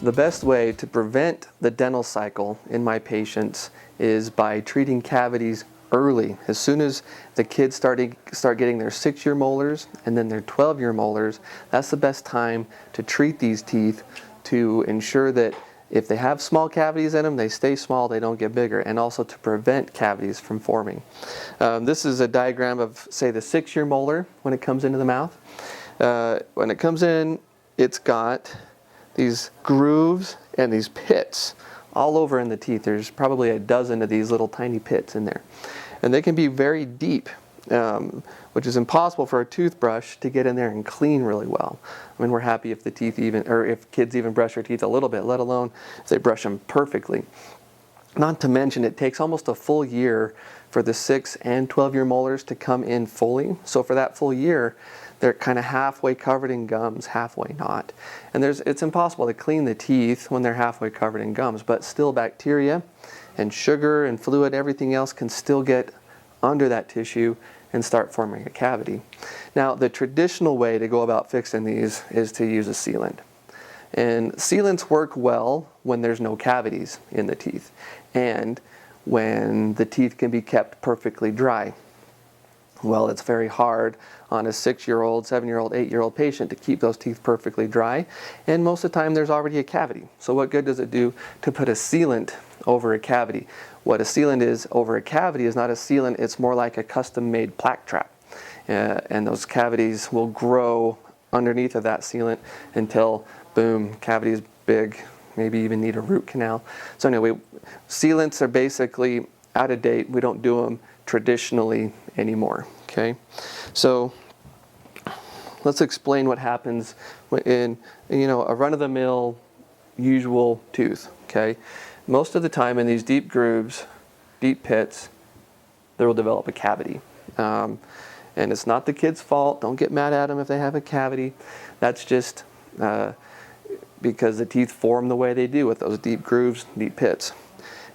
The best way to prevent the dental cycle in my patients is by treating cavities early. As soon as the kids start getting their 6-year molars and then their 12-year molars, that's the best time to treat these teeth to ensure that if they have small cavities in them, they stay small, they don't get bigger, and also to prevent cavities from forming. This is a diagram of, say, the 6-year molar when it comes into the mouth. When it comes in, it's got these grooves and these pits all over in the teeth. There's probably a dozen of these little tiny pits in there. And they can be very deep, which is impossible for a toothbrush to get in there and clean really well. I mean, we're happy if the teeth if kids even brush their teeth a little bit, let alone if they brush them perfectly. Not to mention, it takes almost a full year for the 6 and 12-year molars to come in fully. So for that full year, they're kind of halfway covered in gums, halfway not. And it's impossible to clean the teeth when they're halfway covered in gums, but still bacteria and sugar and fluid, everything else can still get under that tissue and start forming a cavity. Now, the traditional way to go about fixing these is to use a sealant. And sealants work well when there's no cavities in the teeth and when the teeth can be kept perfectly dry. Well, it's very hard on a 6-year-old, 7-year-old, 8-year-old patient to keep those teeth perfectly dry, and most of the time there's already a cavity. So what good does it do to put a sealant over a cavity? What a sealant is over a cavity is not a sealant, it's more like a custom-made plaque trap. And those cavities will grow underneath of that sealant until, boom, cavity is big, maybe even need a root canal. So anyway, sealants are basically out of date. We don't do them traditionally anymore. Okay, so let's explain what happens in a run-of-the-mill usual tooth. Okay, most of the time in these deep grooves, deep pits, there will develop a cavity, and it's not the kid's fault. Don't get mad at them if they have a cavity. That's just because the teeth form the way they do with those deep grooves, deep pits.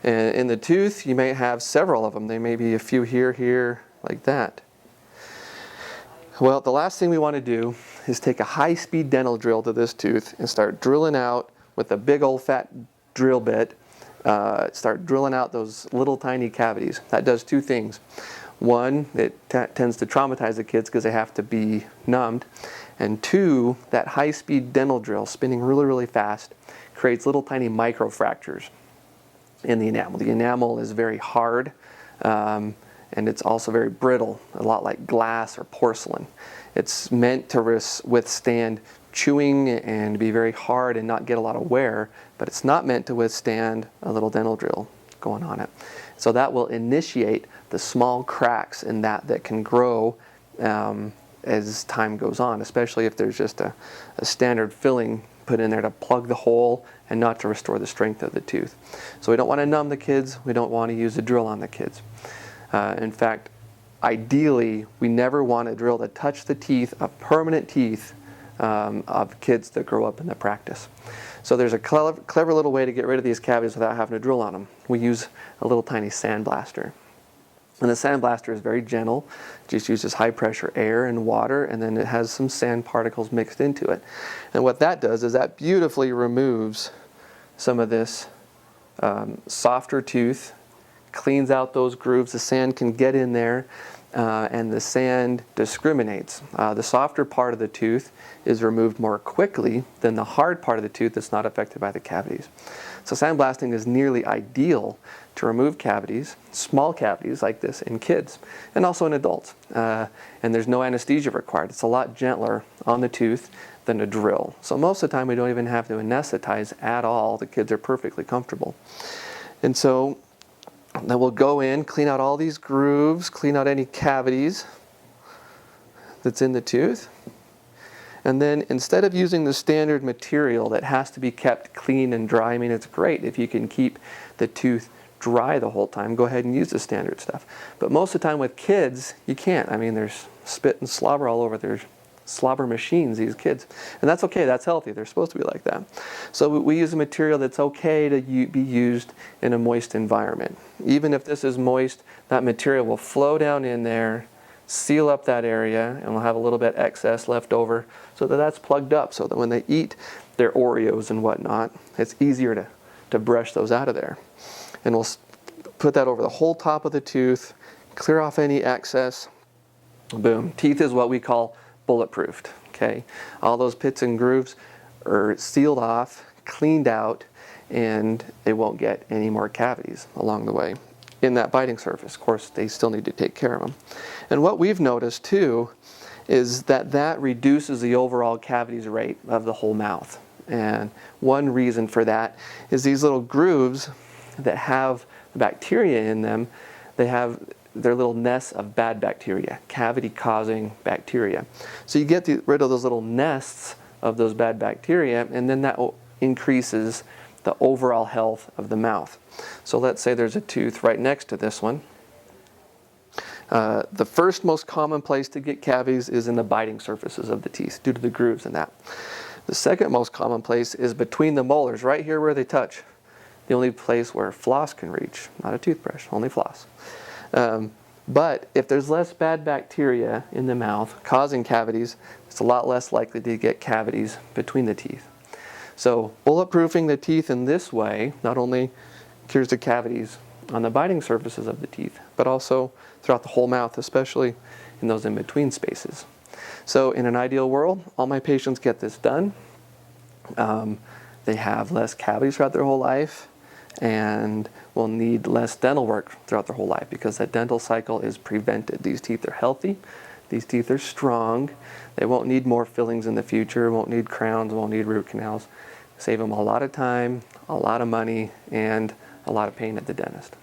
And in the tooth, you may have several of them. There may be a few here, like that. Well, the last thing we want to do is take a high-speed dental drill to this tooth and start drilling out with a big old fat drill bit, start drilling out those little tiny cavities. That does two things. One, it tends to traumatize the kids because they have to be numbed. And two, that high-speed dental drill spinning really, really fast creates little tiny microfractures in the enamel. The enamel is very hard, and it's also very brittle, a lot like glass or porcelain. It's meant to withstand chewing and be very hard and not get a lot of wear, but it's not meant to withstand a little dental drill going on it. So that will initiate the small cracks in that can grow as time goes on, especially if there's just a standard filling put in there to plug the hole and not to restore the strength of the tooth. So we don't want to numb the kids. We don't want to use a drill on the kids. In fact, ideally, we never want a drill to touch the teeth, of permanent teeth of kids that grow up in the practice. So there's a clever little way to get rid of these cavities without having to drill on them. We use a little tiny sandblaster. And the sandblaster is very gentle, just uses high pressure air and water, and then it has some sand particles mixed into it. And what that does is that beautifully removes some of this softer tooth, cleans out those grooves. The sand can get in there, and the sand discriminates. The softer part of the tooth is removed more quickly than the hard part of the tooth that's not affected by the cavities. So sandblasting is nearly ideal to remove cavities, small cavities like this, in kids and also in adults. And there's no anesthesia required. It's a lot gentler on the tooth than a drill. So most of the time we don't even have to anesthetize at all. The kids are perfectly comfortable. And so then we'll go in, clean out all these grooves, clean out any cavities that's in the tooth. And then instead of using the standard material that has to be kept clean and dry, I mean, it's great if you can keep the tooth dry the whole time, go ahead and use the standard stuff. But most of the time with kids, you can't. I mean, there's spit and slobber all over. There's slobber machines, these kids. And that's okay, that's healthy. They're supposed to be like that. So we use a material that's okay to be used in a moist environment. Even if this is moist, that material will flow down in there, seal up that area, and we'll have a little bit excess left over so that that's plugged up, so that when they eat their Oreos and whatnot, it's easier to brush those out of there. And we'll put that over the whole top of the tooth, clear off any excess. Boom. Teeth is what we call bulletproofed. Okay, all those pits and grooves are sealed off, cleaned out, and they won't get any more cavities along the way in that biting surface. Of course, they still need to take care of them. And what we've noticed too is that reduces the overall cavities rate of the whole mouth. And one reason for that is these little grooves that have bacteria in them, they have their little nests of bad bacteria, cavity-causing bacteria. So you get rid of those little nests of those bad bacteria, and then that increases the overall health of the mouth. So let's say there's a tooth right next to this one. The first most common place to get cavities is in the biting surfaces of the teeth due to the grooves in that. The second most common place is between the molars, right here where they touch. The only place where floss can reach, not a toothbrush, only floss. But if there's less bad bacteria in the mouth causing cavities, it's a lot less likely to get cavities between the teeth. So bulletproofing the teeth in this way not only cures the cavities on the biting surfaces of the teeth, but also throughout the whole mouth, especially in those in-between spaces. So in an ideal world, all my patients get this done. They have less cavities throughout their whole life and will need less dental work throughout their whole life because that dental cycle is prevented. These teeth are healthy. These teeth are strong. They won't need more fillings in the future, won't need crowns, won't need root canals. Save them a lot of time, a lot of money, and a lot of pain at the dentist.